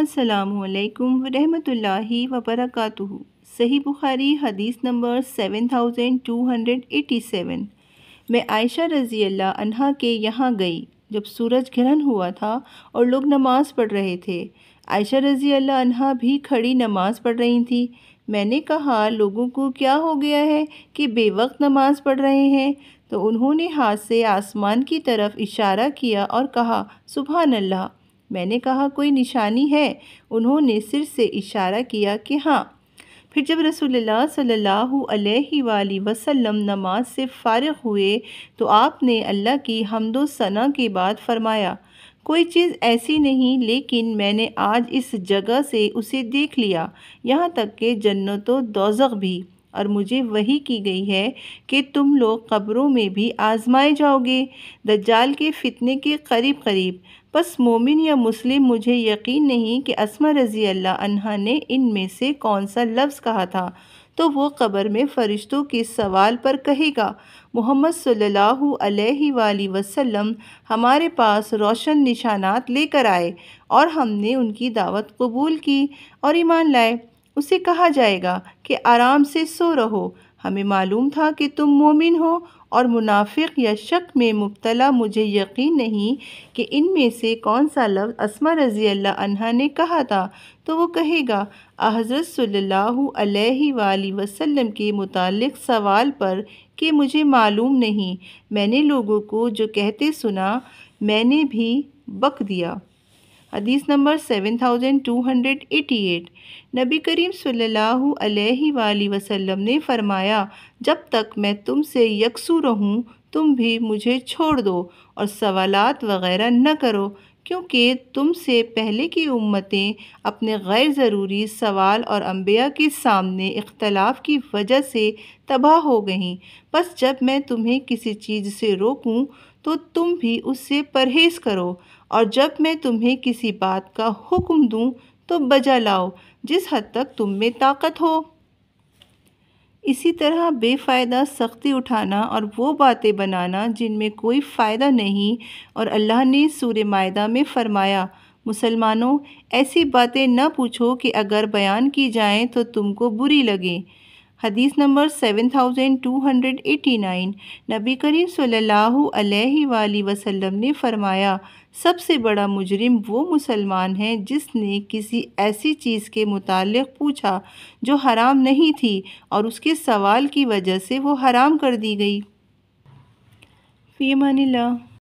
السلام علیکم ورحمۃ اللہ وبرکاتہ۔ صحیح بخاری حدیث نمبر 7287۔ میں عائشہ رضی اللہ عنہا کے یہاں گئی جب سورج گرہن ہوا تھا اور لوگ نماز پڑھ رہے تھے۔ عائشہ رضی اللہ عنہا بھی کھڑی نماز پڑھ رہی تھیں۔ میں نے کہا لوگوں کو کیا ہو گیا ہے کہ بے وقت نماز پڑھ رہے ہیں؟ تو انہوں نے ہاتھ سے آسمان کی طرف اشارہ کیا اور کہا سبحان اللہ۔ میں نے کہا کوئی نشانی ہے؟ انہوں نے سر سے اشارہ کیا کہ ہاں۔ پھر جب رسول اللہ صلی اللہ علیہ وآلہ وسلم نماز سے فارغ ہوئے تو آپ نے اللہ کی حمد و ثنا کے بعد فرمایا کوئی چیز ایسی نہیں لیکن میں نے آج اس جگہ سے اسے دیکھ لیا، یہاں تک کہ جنت و دوزخ بھی، اور مجھے وحی کی گئی ہے کہ تم لوگ قبروں میں بھی آزمائے جاؤ گے دجال کے فتنے کے قریب قریب۔ بس مومن یا مسلم مجھے یقین نہیں کہ اسماء رضی اللہ عنہا نے ان میں سے کون سا لفظ کہا تھا، تو وہ قبر میں فرشتوں کے سوال پر کہے گا محمد صلی اللہ علیہ وآلہ وسلم ہمارے پاس روشن نشانات لے کر آئے اور ہم نے ان کی دعوت قبول کی اور ایمان لائے۔ اسے کہا جائے گا کہ آرام سے سو رہو، ہمیں معلوم تھا کہ تم مومن ہو، اور منافق یا شک میں مبتلا مجھے یقین نہیں کہ ان میں سے کون سا لفظ اسماء رضی اللہ عنہا نے کہا تھا، تو وہ کہے گا حضرت صلی اللہ علیہ وآلہ وسلم کے متعلق سوال پر کہ مجھے معلوم نہیں، میں نے لوگوں کو جو کہتے سنا، میں نے بھی بک دیا۔ حدیث نمبر 7288۔ نبی کریم صلی اللہ علیہ وآلہ وسلم نے فرمایا جب تک میں تم سے یکسو رہوں تم بھی مجھے چھوڑ دو اور سوالات وغیرہ نہ کرو، کیونکہ تم سے پہلے کی امتیں اپنے غیر ضروری سوال اور انبیاء کے سامنے اختلاف کی وجہ سے تباہ ہو گئیں۔ بس جب میں تمہیں کسی چیز سے روکوں تو تم بھی اس سے پرہیز کرو، اور جب میں تمہیں کسی بات کا حکم دوں تو بجا لاؤ جس حد تک تم میں طاقت ہو۔ اسی طرح بے فائدہ سختی اٹھانا اور وہ باتیں بنانا جن میں کوئی فائدہ نہیں، اور اللہ نے سورہ مائدہ میں فرمایا مسلمانوں ایسی باتیں نہ پوچھو کہ اگر بیان کی جائیں تو تم کو بری لگیں۔ حدیث نمبر 7289۔ نبی کریم صلی اللہ علیہ وآلہ وسلم نے فرمایا سب سے بڑا مجرم وہ مسلمان ہے جس نے کسی ایسی چیز کے متعلق پوچھا جو حرام نہیں تھی اور اس کے سوال کی وجہ سے وہ حرام کر دی گئی۔ فی امان اللہ۔